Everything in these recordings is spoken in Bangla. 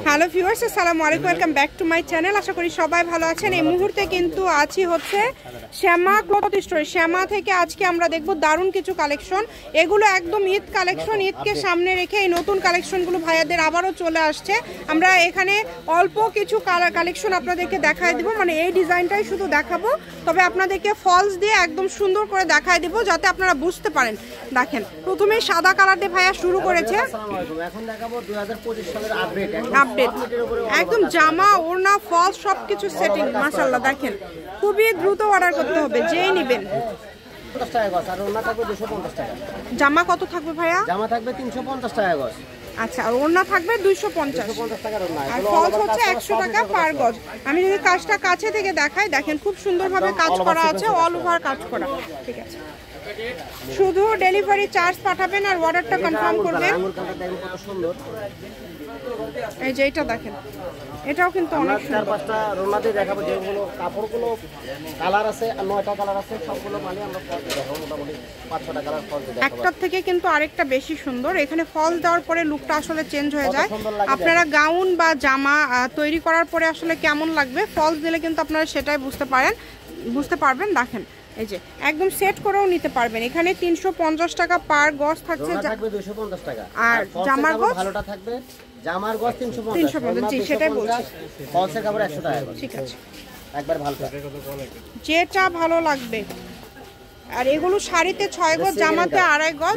হ্যালো ভিউয়ার্স, আসসালামু আলাইকুম, welcome back to my channel. আশা করি সবাই ভালো আছেন। এই মুহূর্তে কিন্তু আছি হচ্ছে শ্যামা ক্লথ স্টোর। শ্যামা থেকে আজকে আমরা দেখব দারুণ কিছু কালেকশন। এগুলো একদম ঈদ কালেকশন। ঈদকে সামনে রেখে এই নতুন কালেকশনগুলো ভাইয়াদের আবারও চলে আসছে। আমরা এখানে অল্প কিছু কালেকশন আপনাদেরকে দেখায় দিব, মানে এই ডিজাইনটাই শুধু দেখাবো, তবে আপনাদেরকে ফলস দিয়ে একদম সুন্দর করে দেখায় দিব যাতে আপনারা বুঝতে পারেন। দেখেন, প্রথমে সাদা কালার দিয়ে ভাইয়া শুরু করেছে। এখন দেখাবো 2025 সালের আপডেট একদম জামা ওড়না ফলস সবকিছু সেটিং। মাশাআল্লাহ, দেখেন খুবই দ্রুত অর্ডার করতে হবে, যেই নেবেন। 50 টাকা গজ, আর ওড়না থাকবে 250 টাকা। জামা কত থাকবে ভাইয়া? জামা থাকবে 350 টাকা গজ। আচ্ছা, আর ওড়না থাকবে 250 টাকার ওড়না, আর ফলস হচ্ছে 100 টাকা পার গজ। আমি যদি কাজটা কাছে থেকে দেখাই, দেখেন খুব সুন্দরভাবে কাজ করা আছে, অল ওভার কাজ করা। ঠিক আছে, শুধু ডেলিভারি চার্জ পাঠাবেন আর অর্ডারটা কনফার্ম করবেন। কত সুন্দর, এই যে এটা দেখেন, এটাও কিন্তু অনেক সুন্দর। 4-5টা রোনাতে দেখাবো, যেগুলো কাপড়গুলো কালার আছে, আর 9টা কালার আছে, সবগুলো মানে আমরা ফল দেখাবো। মোটামুটি 5-6টা কালার ফল দেখাবো। একটার থেকে কিন্তু আরেকটা বেশি সুন্দর। এখানে ফল দেওয়ার পরে লুকটা আসলে চেঞ্জ হয়ে যায়। আপনারা গাউন বা জামা তৈরি করার পরে আসলে কেমন লাগবে, ফলস দিলে কিন্তু আপনারা সেটাই বুঝতে পারবেন। দেখেন, এই যে একদম সেট করেও নিতে পারবেন। এখানে 350 টাকা পার গজ থাকছে, 250 টাকা। আর জামার গজ ভালোটা থাকবে, জামার গজ 350। জি, সেটাই বলছি। ফলসের কাপড় 100 টাকা। ঠিক আছে, একবার ভালো যেটা ভালো লাগবে। আর এগুলো শাড়িতে 6 গজ, জামাতে 2.5 গজ।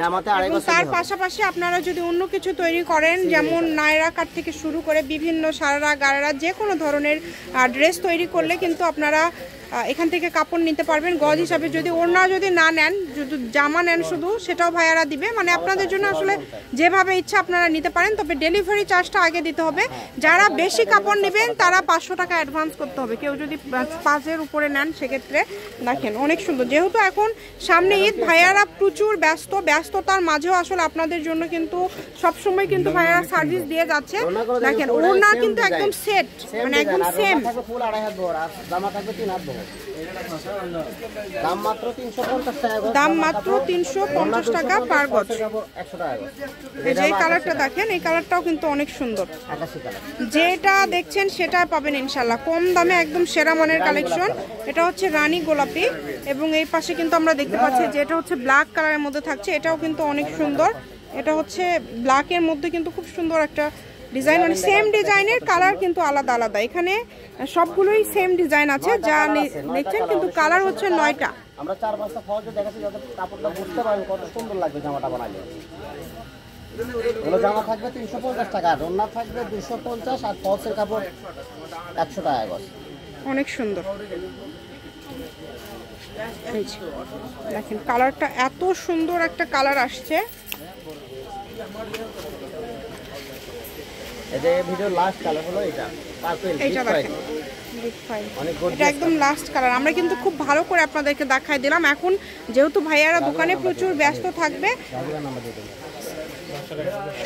এবং তার পাশাপাশি আপনারা যদি অন্য কিছু তৈরি করেন, যেমন নায়রা কাট থেকে শুরু করে বিভিন্ন সারারা গারারা যে কোনো ধরনের ড্রেস তৈরি করলে কিন্তু আপনারা এখান থেকে কাপড় নিতে পারবেন গজ হিসাবে। যদি ওড়না যদি না নেন, যদি জামা নেন শুধু, সেটাও ভাইয়ারা দিবে। মানে আপনাদের জন্য আসলে যেভাবে ইচ্ছা আপনারা নিতে পারেন, তবে ডেলিভারি চার্জটা আগে দিতে হবে। যারা বেশি কাপড় নেবেন তারা 500 টাকা অ্যাডভান্স করতে হবে। কেউ যদি 5-এর উপরে নেন সেক্ষেত্রে। দেখেন অনেক সুন্দর। যেহেতু এখন সামনে ঈদ, ভাইয়ারা প্রচুর ব্যস্ততার মাঝেও আসলে আপনাদের জন্য কিন্তু সবসময় কিন্তু ভাইয়ারা সার্ভিস দিয়ে যাচ্ছে। দেখেন ওড়না কিন্তু একদম সেট, মানে একদম সেম। ফুল 2.5 হাত বড়, আর জামা থাকবে 3 হাত বড়। দাম মাত্র 350 টাকা গজ। দাম মাত্র 350 টাকা পার গজ। 100 টাকা গজ। এই যে কালারটা দেখেন, এই কালারটাও কিন্তু অনেক সুন্দর। আকাশী কালার, যেটা দেখছেন সেটা পাবেন ইনশাআল্লাহ কম দামে, একদম সেরা মানের কালেকশন। এটা হচ্ছে রানী গোলাপি, এবং এই পাশে কিন্তু আমরা দেখতে পাচ্ছি যে এটা হচ্ছে ব্ল্যাক কালারের মধ্যে থাকছে। এটাও কিন্তু অনেক সুন্দর। এটা হচ্ছে ব্ল্যাকের মধ্যে কিন্তু খুব সুন্দর একটা ডিজাইন, মানে সেম ডিজাইনের কালার কিন্তু আলাদা আলাদা। এখানে সবগুলোই সেম ডিজাইন আছে যা দেখছেন, কিন্তু কালার হচ্ছে 9টা। আমরা 4-5টা ফল দেখাচ্ছি যাতে কাপড়টা বুঝতে পারেন কত সুন্দর লাগবে জামাটা বানাইলে। এগুলো জামা থাকবে 350 টাকা, ওড়না থাকবে 250, আর ফলসের কাপড় 100 টাকা গজ। অনেক সুন্দর। দেখেন কালারটা এত সুন্দর একটা কালার আসছে। এই যে ভিডিও লাস্ট কালার হলো এটা, পার্পল। এইটা দেখেন, এটা একদম লাস্ট কালার। আমরা কিন্তু খুব ভালো করে আপনাদেরকে দেখাই দিলাম। এখন যেহেতু ভাইয়ারা দোকানে প্রচুর ব্যস্ত থাকবে,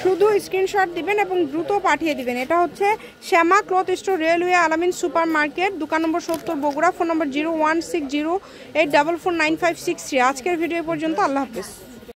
শুধু স্ক্রিনশট দিবেন এবং দ্রুত পাঠিয়ে দিবেন। এটা হচ্ছে শ্যামা ক্লথ স্টোর, রেলওয়ে আলামিন সুপার মার্কেট, দোকান নম্বর 70, বগুড়া। ফোন নম্বর 016084494563। আজকের ভিডিও পর্যন্ত। আল্লাহ হাফেজ।